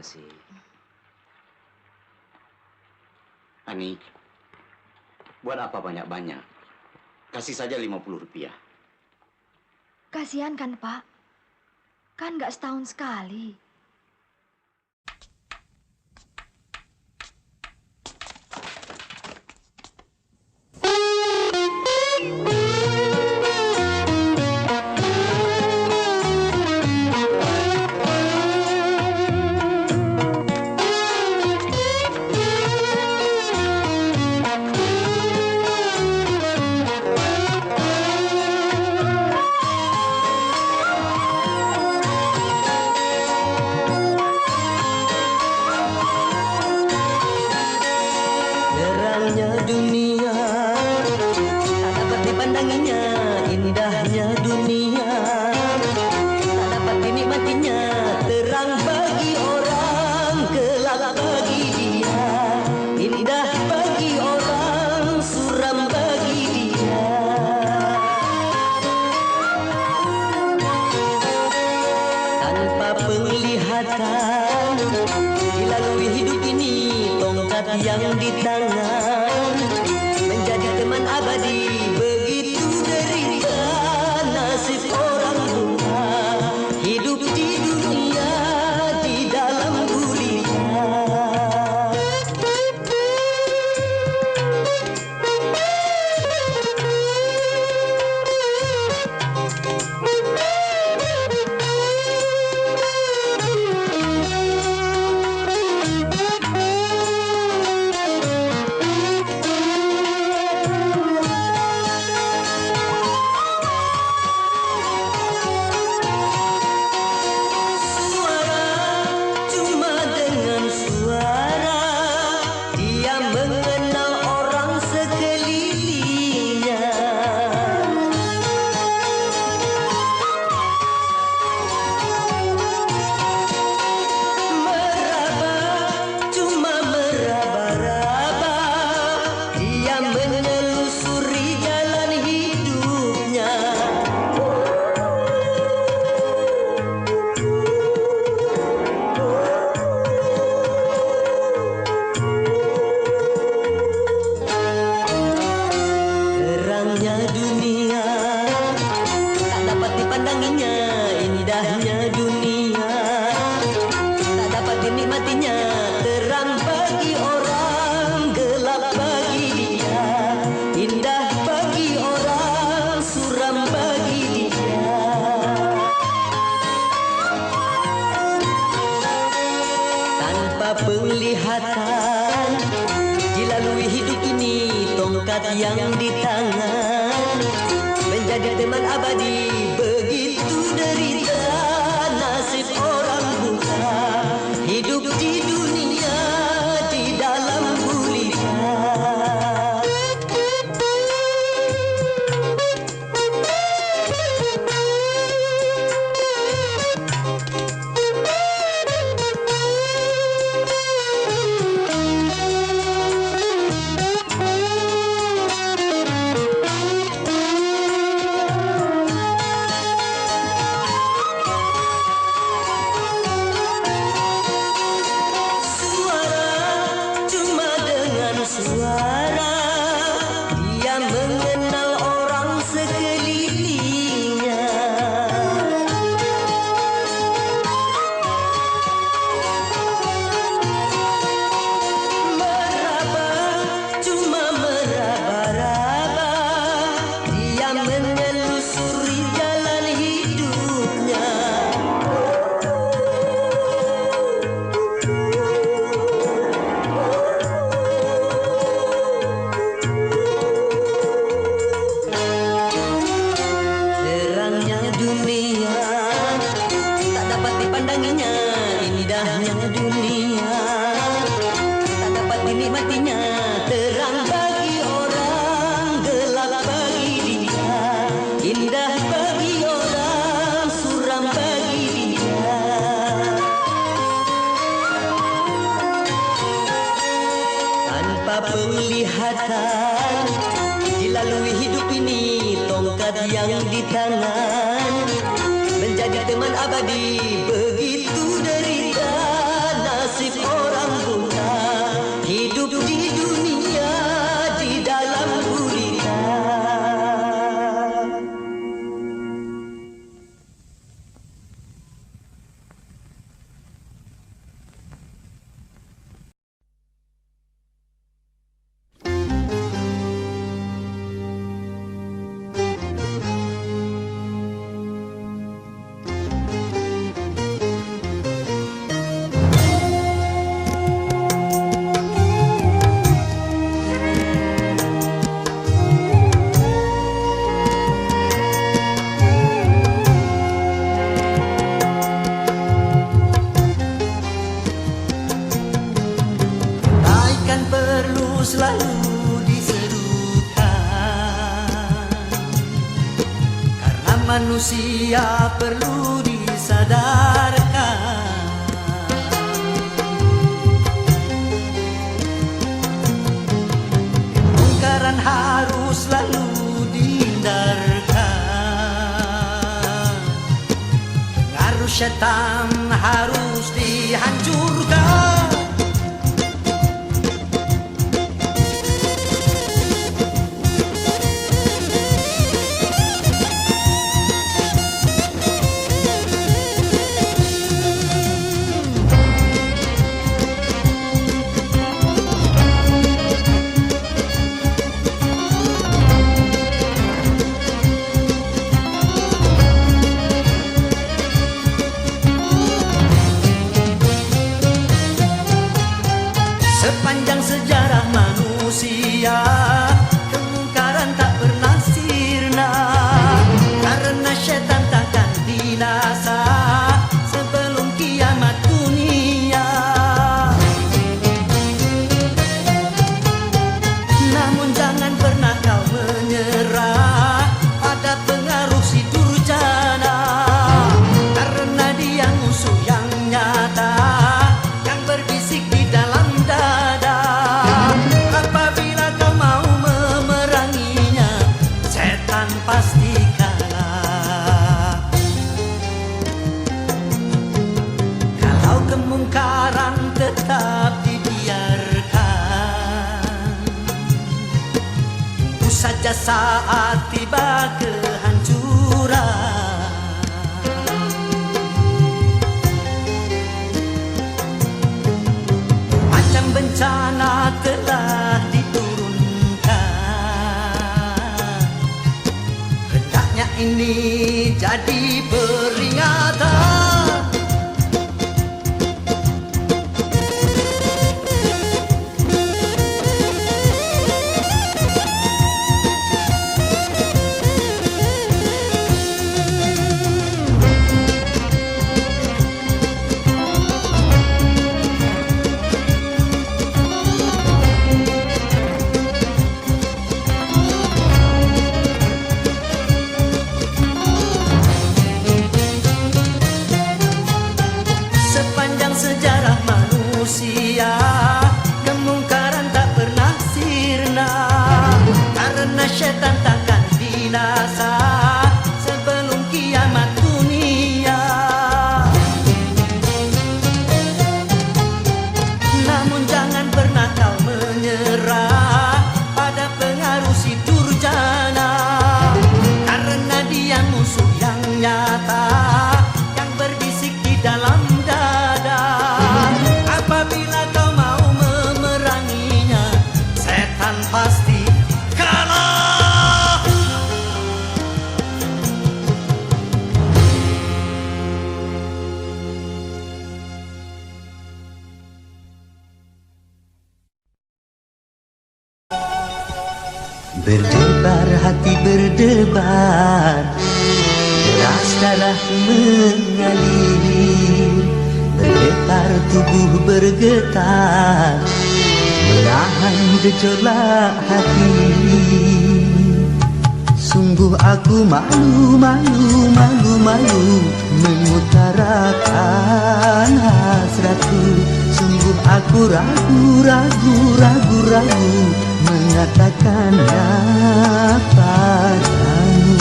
kasih. Ani, buat apa banyak-banyak? Kasih saja 50 rupiah. Kasihan kan, Pak? Kan nggak setahun sekali. Yang di tangan menjadi teman abadi, begitu derita nasib orang tua, hidup di dunia di dalam gulita. Penglihatan dilalui hidup ini, tongkat yang di tangan menjadi teman abadi, begitu derita nasib orang buta, hidup di dunia di dalam gulita. Suara dia mengenal orang sekelilingnya. Meraba, cuma meraba-raba, dia menelusuri jalan hidupnya. Indahnya dunia tak dapat dinikmatinya, terang bagi orang, gelap bagi dia, indah bagi orang, suram bagi dia. Tanpa penglihatan dilalui hidup ini, tongkat yang di tangan menjadi teman abadi, begitu derita selalu diserukan, karena manusia perlu disadarkan. Kemungkaran harus selalu dihindarkan, pengaruh syaitan harus dihancurkan. Sepanjang sejarah manusia, kemungkaran tak pernah sirna, karena syaitan takkan binasa sebelum kiamat dunia. Namun jangan pernah kau menyerah pada pengaruh si durjana, karena dia musuh yang nyata yang berbisik di dalam dada. Apabila kau mau memeranginya, setan pasti kalah. Kalau kemungkaran tetap dibiarkan, tunggu saja saat tiba kehancuran. Macam bencana telah diturunkan, hendaknya ini jadi peringatan. Sepanjang sejarah manusia, kemungkaran tak pernah sirna, karena syaitan takkan binasa sebelum kiamat dunia. Namun jangan pernah kau menyerah pada pengaruh si durjana, karena dia musuh yang nyata yang berbisik di dalam dada. Apabila kau mau memeranginya, setan pasti kalah. Berdebar hati berdebar, deras darah mengalir, bergetar tubuh bergetar, menahan gejolak hati. Sungguh aku malu, malu, malu, malu mengutarakan hasratku. Sungguh aku ragu, ragu, ragu, ragu mengatakannya padamu.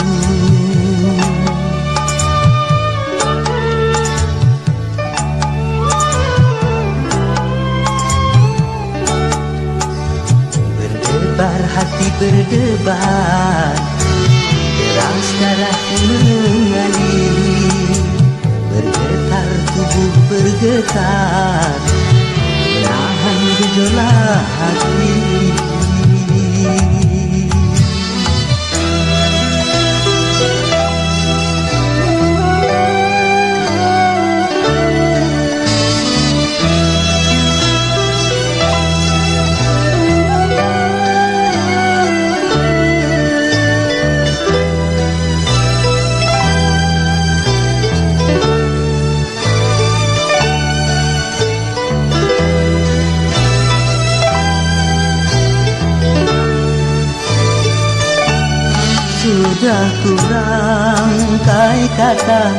Berdebar hati berdebar, deras darah mengalir, bergetar tubuh bergetar, menahan gejolak hati. Sudah ku rangkai kata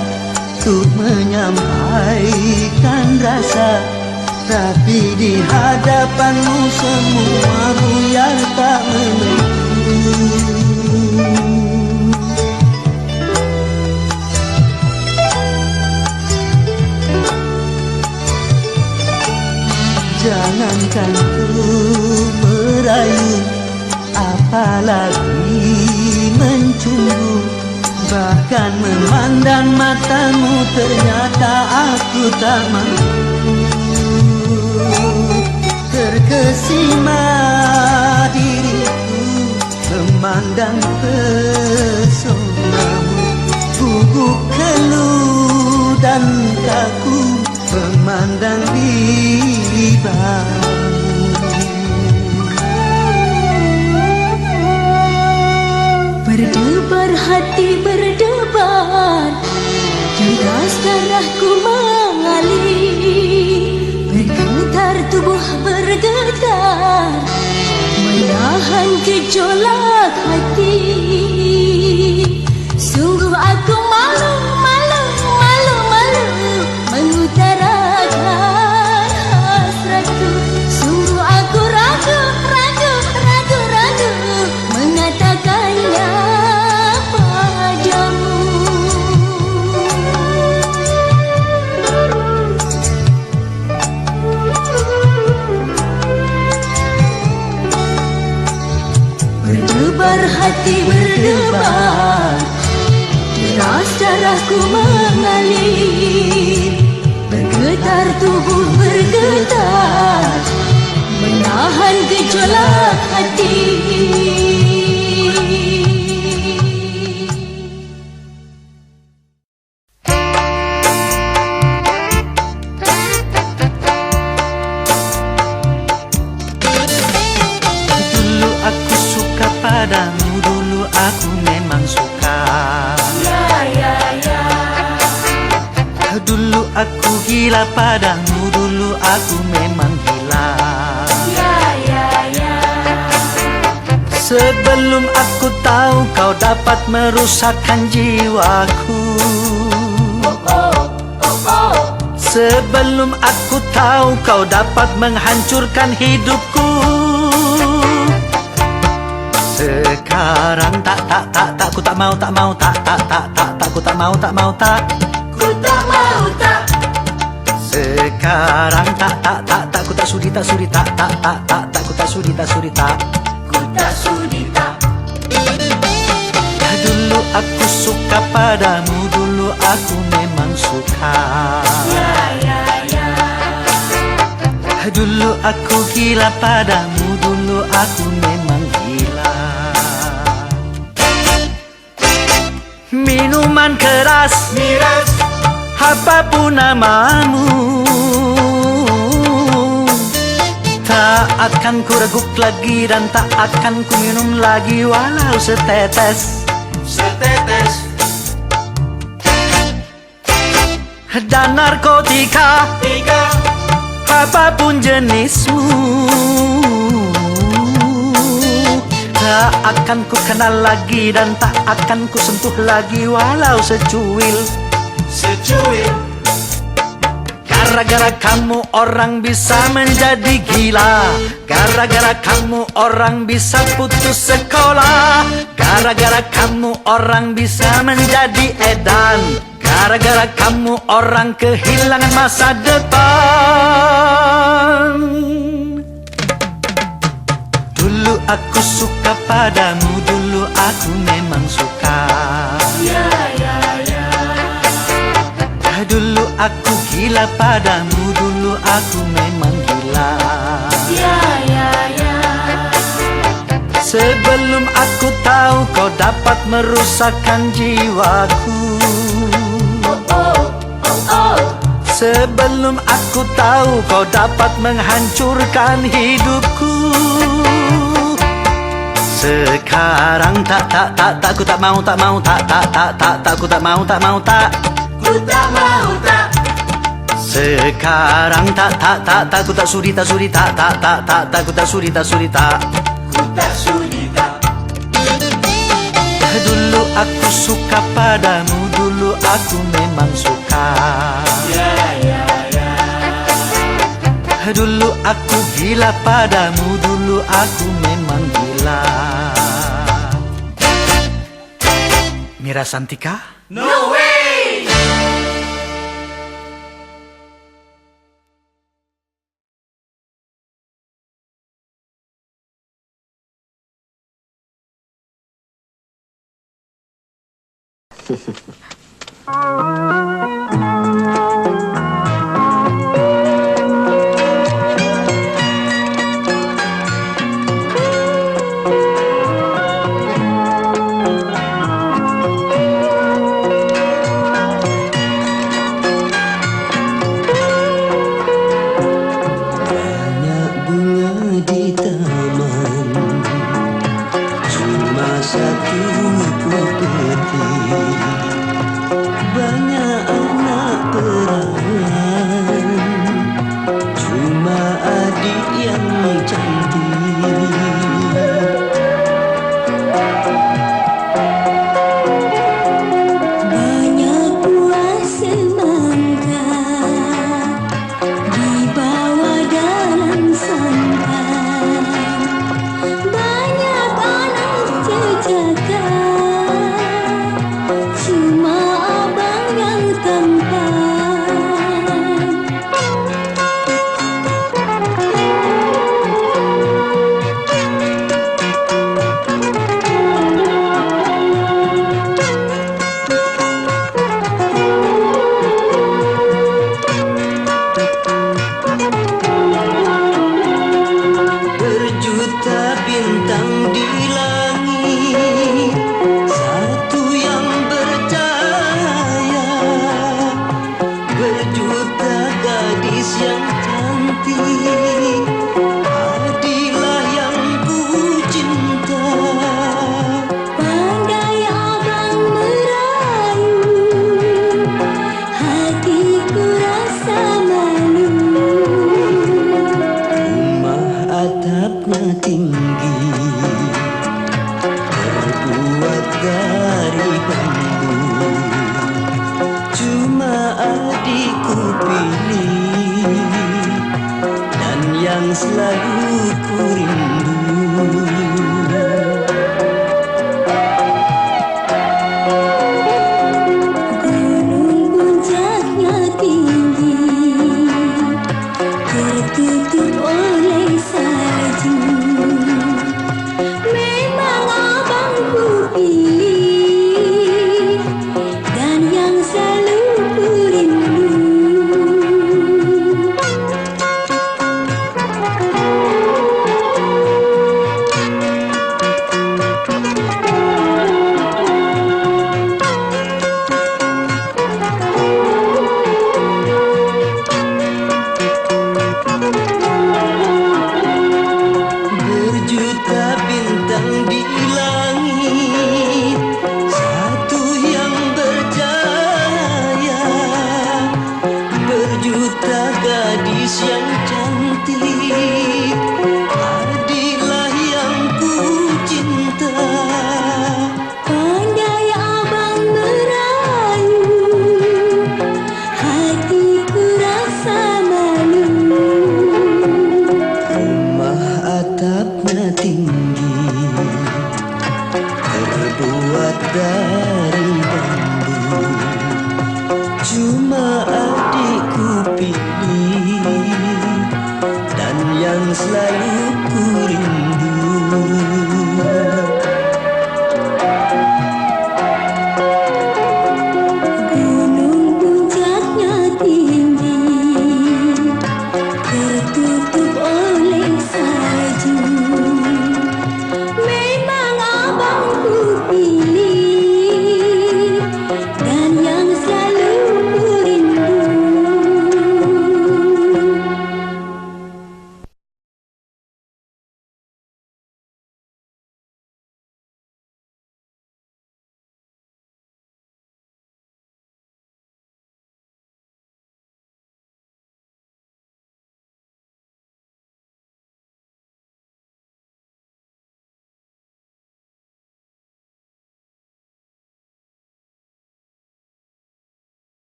untuk menyampaikan rasa, tapi di hadapanmu semua buyar tak menentu. Jangankan ku merayu, apalagi mencumbu, bahkan memandang matamu ternyata aku tak mampu. Terkesima diriku memandang pesonamu, gugup keluh dan kaku memandang ribamu. Berdebar hati berdebar, deras darahku mengalir, bergetar tubuh bergetar, menahan gejolak hati. Sungguh aku malu, malu, malu, malu mengutarakan hasratku. Sungguh aku ragu, ragu, ragu, ragu mengatakannya padamu. Berdebar hati berdebar, deras darahku mengalir, bergetar tubuh bergetar, menahan gejolak hati. Dulu aku suka padamu, dulu aku memang suka. Dulu aku gila padamu, dulu aku memang gila. Sebelum aku tahu kau dapat merusakkan jiwaku, sebelum aku tahu kau dapat menghancurkan hidupku. Sekarang tak, ku tak mau, tak, ku tak mau, Ku tak mau tak. sekarang tak, ku tak sudi, tak, ku tak sudi, tak. Ku tak sudi tak. Dulu aku suka padamu, dulu aku memang suka. Dulu aku gila padamu, dulu aku memang gila. Minuman keras, miras, apapun namamu, tak akan ku reguk lagi dan tak akan ku minum lagi walau setetes. Dan narkotika, apapun jenismu, tak akan ku kenal lagi dan tak akan ku sentuh lagi walau secuil. Gara-gara kamu orang bisa menjadi gila, gara-gara kamu orang bisa putus sekolah, gara-gara kamu orang bisa menjadi edan, gara-gara kamu orang kehilangan masa depan. Dulu aku suka padamu, dulu aku memang suka. Dulu aku gila padamu, dulu aku memang gila. Sebelum aku tahu kau dapat merusakkan jiwaku, sebelum aku tahu kau dapat menghancurkan hidupku. Sekarang tak, ku tak mau, tak, ku tak mau, Ku tak mau tak. sekarang tak, ku tak sudi, tak, ku tak sudi, tak. Ku tak sudi tak. Dulu aku suka padamu, dulu aku memang suka. Dulu aku gila padamu, dulu aku memang gila. Mira Santika? No way! Banyak bunga di taman, cuma satu putih. Banyak anak perawan, cuma adik yang cantik. Banyak buah semangka dibawa dalam sampan. Banyak anak jejaka, cuma abang yang tampan. Berjuta bintang di langit, satu yang bercahaya. Berjuta gadis yang cantik, adilah yang ku cinta. Pandai abang merayu, hatiku rasa malu. Rumah atapnya tinggi, terbuat dari bambu. Cuma adikku pilih, dan yang selalu ku rindu. Gunung puncaknya tinggi, tertutup oleh salju. Memang abang ku pilih, dan yang selalu ku rindu. Berjuta bintang di langit, satu yang bercahaya. Berjuta gadis yang cantik, adilah yang ku cinta. Pandai abang merayu, hatiku rasa malu. Rumah atapnya tinggi, terbuat dari bambu. Cuma adikku pilih, dan yang selalu ku rindu. Gunung puncaknya tinggi, tertutup oleh salju. Memang abang ku pilih,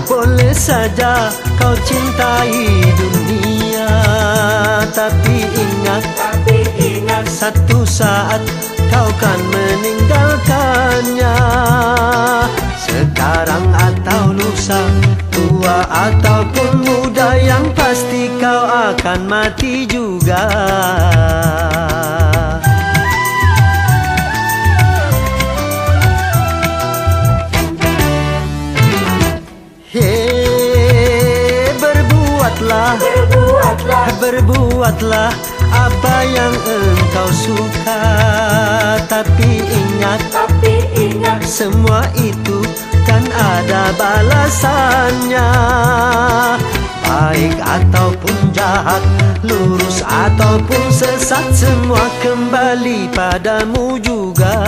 boleh saja kau cintai dunia, tapi ingat satu saat kau kan meninggalkannya. Sekarang atau lusa, tua ataupun muda, yang pasti kau akan mati juga. Berbuatlah apa yang engkau suka, tapi ingat semua itu kan ada balasannya. Baik ataupun jahat, lurus ataupun sesat, semua kembali padamu juga.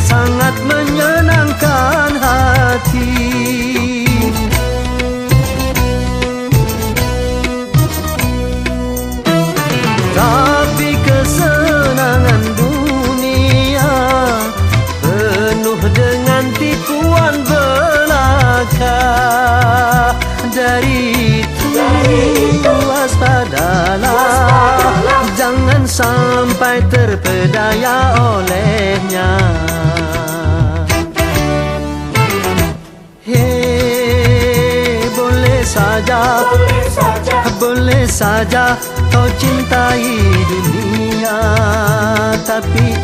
Sangat menyenangkan hati, tapi kesenangan dunia penuh dengan tipuan belaka. Dari itu waspadalah, jangan sampai terpedaya olehnya. Boleh saja kau cintai dunia, tapi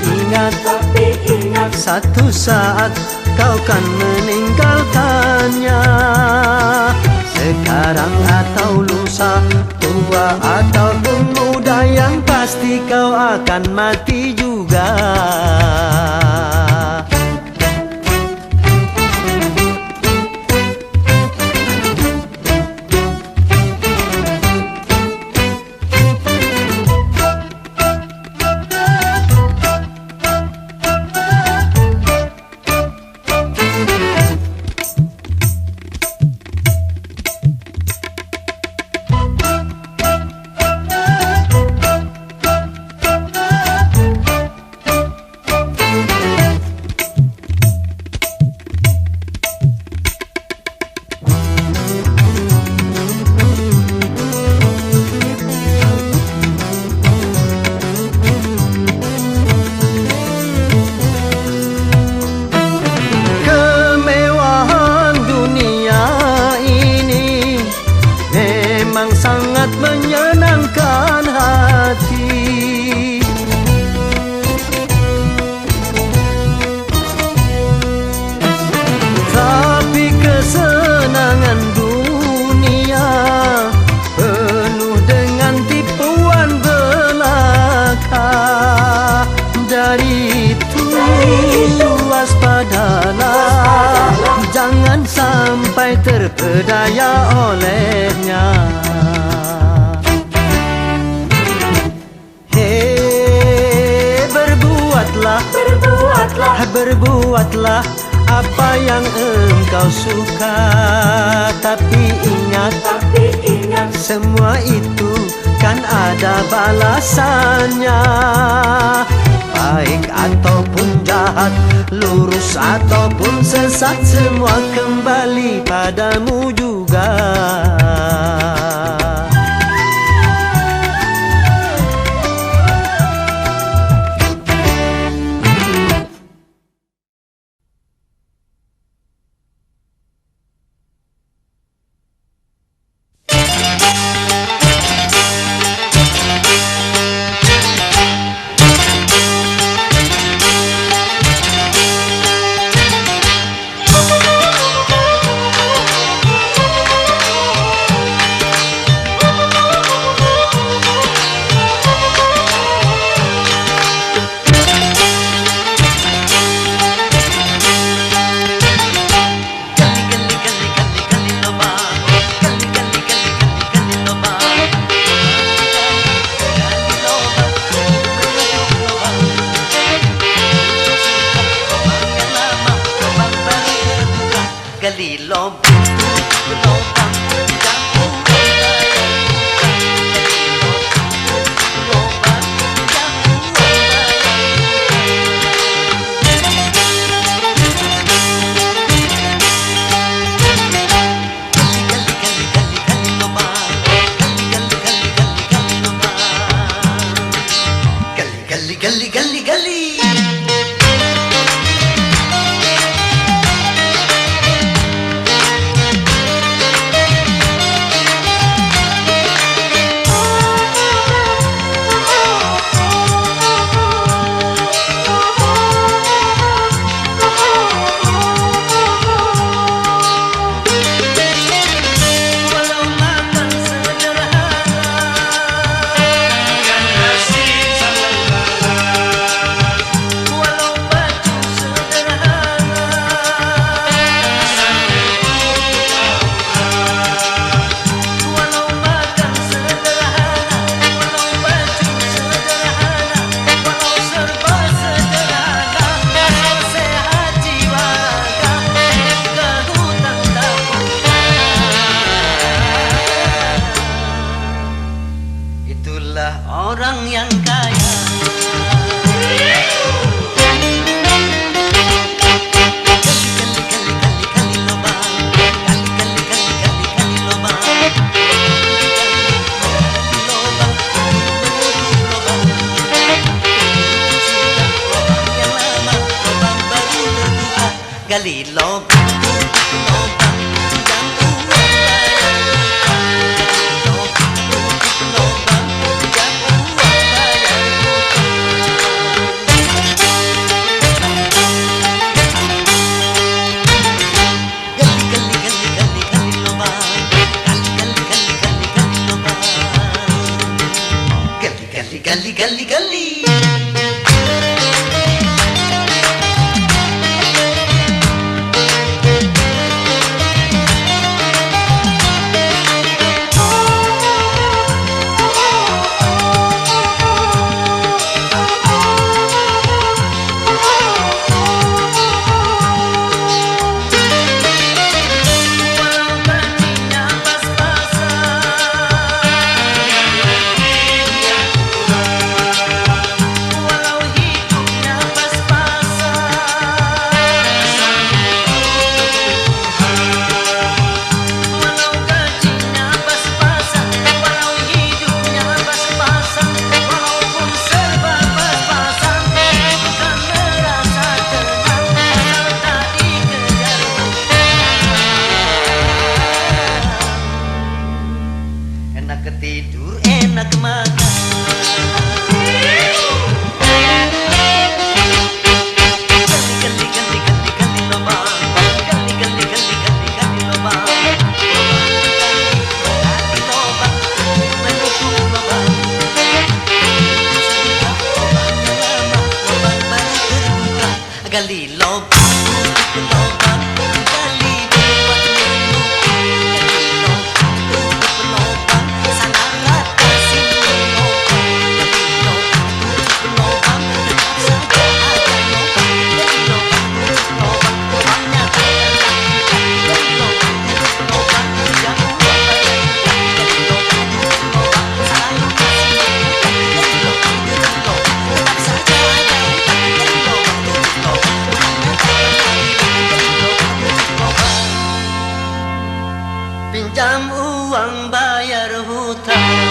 ingat satu saat kau kan meninggalkannya. Sekarang atau lusa, tua ataupun muda, yang pasti kau akan mati juga. Sangat menyenangkan hati, tapi kesenangan dunia penuh dengan tipuan belaka. Dari itu waspadalah, jangan sampai terpedaya olehnya. Berbuatlah apa yang engkau suka, tapi ingat semua itu kan ada balasannya. Baik ataupun jahat, lurus ataupun sesat, semua kembali padamu juga. gali lobang lobang jauh lobang gali gali gali. Orang yang kaya gali lobang gali gali gali. Enak ketidur, enak makan. Gali gali gali gali lobang, gali gali gali gali gali lobang, gali lobang, menutup lobang. Lobang baru terbuka, gali lobang, lobang, gali buat pinjam uang bayar hutang.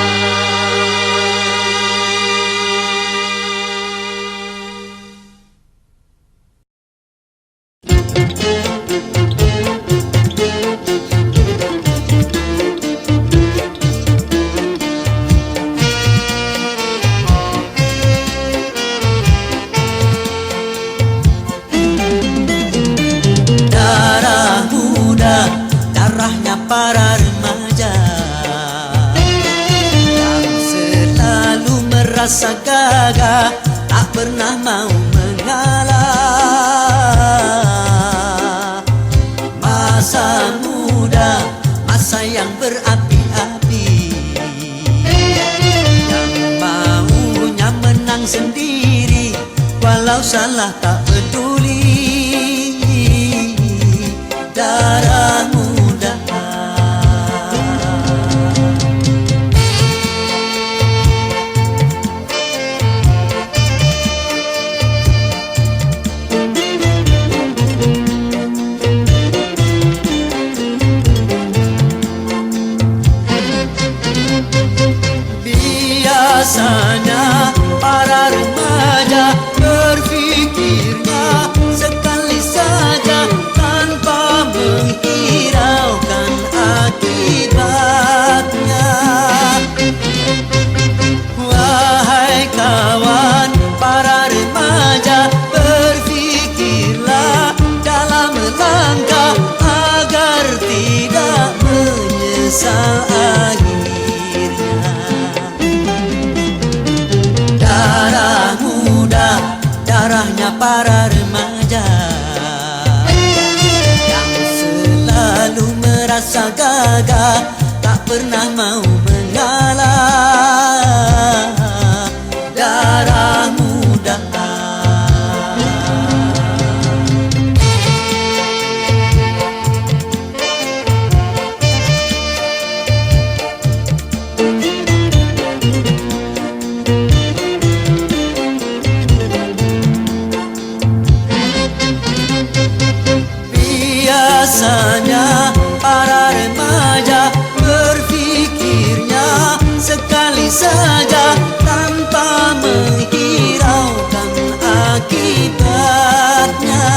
Darah muda, darahnya para remaja yang selalu merasa gagah, tak pernah mau mengalah. Masa muda, masa yang berapi-api, yang maunya menang sendiri, walau salah tak peduli. darah muda. Biasanya para remaja berpikirnya sekali saja tanpa menghiraukan akibatnya. Wahai kawan, para remaja berpikirlah dalam melangkah agar tidak menyesal akhirnya. Darah muda, darahnya para remaja yang selalu merasa gagah, tak pernah mau mengalah. Darah muda. Biasanya para remaja berpikirnya sekali saja tanpa menghiraukan akibatnya.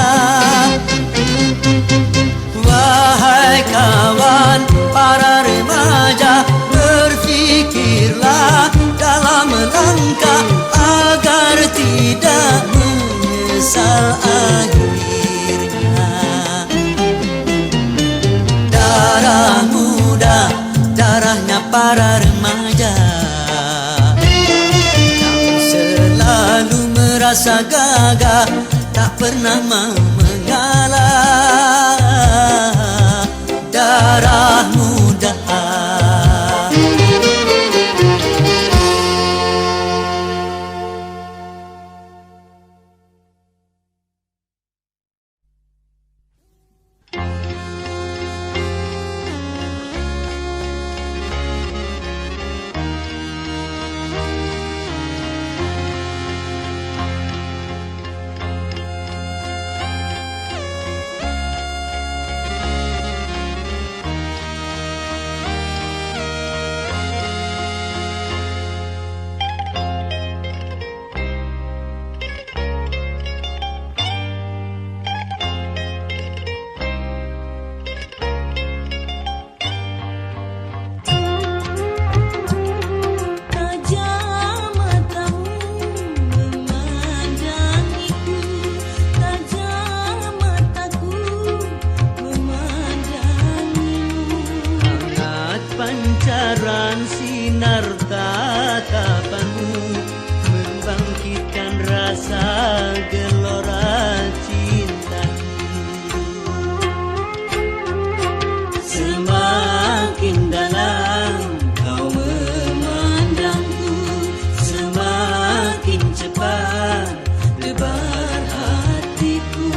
Wahai kawan, para remaja berpikirlah dalam melangkah agar tidak menyesal akhirnya. Darah muda, darahnya para remaja yang selalu merasa gagah, tak pernah mau mengalah. Darah muda. Pancaran sinar tatapanmu membangkitkan rasa gelora cintaku. Semakin dalam kau memandangku, semakin cepat lebar hatiku.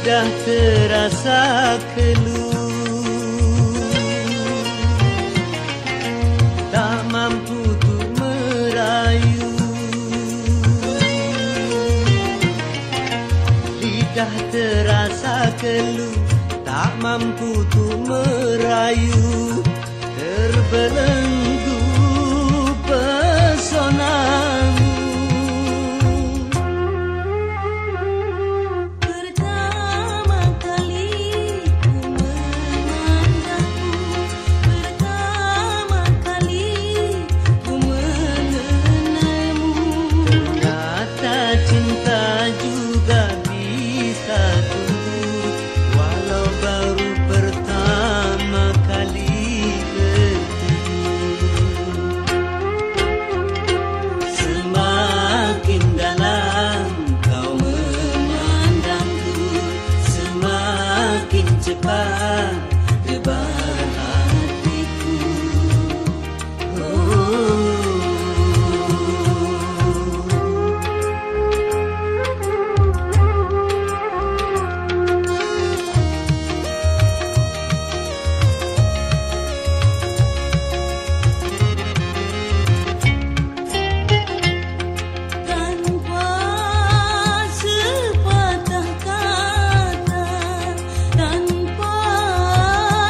Sudah terasa keluh, tak mampu untuk merayu. Lidah terasa keluh, tak mampu tu merayu, terbelenggu pesonamu. Pertama kali ku memandangmu, pertama kali ku mengenalmu. Kata cinta juga bisa tumbuh, walau baru pertama kali bertemu. Semakin dalam kau memandangku, semakin cepat debar hatiku. Tanpa sepatah kata, tanpa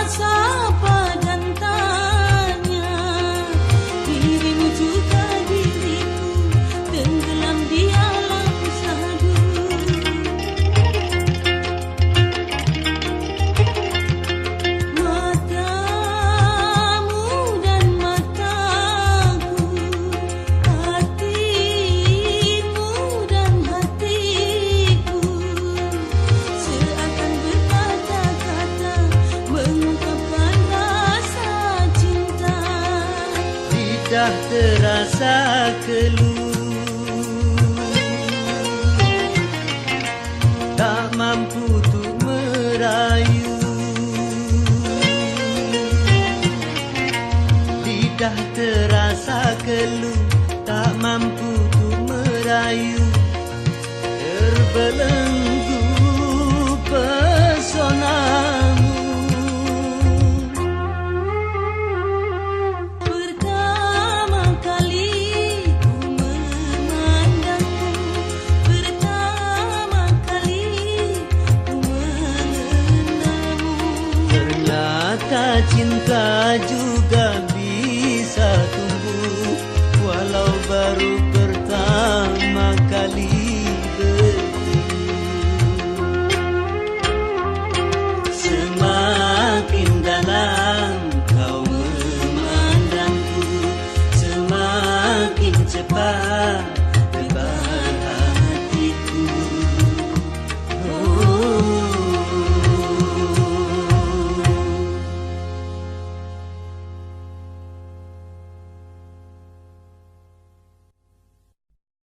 sapa dan tanya, dirimu juga diriku tenggelam di alam sadu. Matamu dan mataku, hatimu dan hatiku, seakan berkata-kata mengungkapkan rasa cinta. Lidah terasa keluh, tak mampu tu merayu. Lidah terasa keluh, tak mampu tu merayu, terbelenggu pesonamu. Pertama kali ku memandangmu, pertama kali ku mengenalmu. Ternyata cinta juga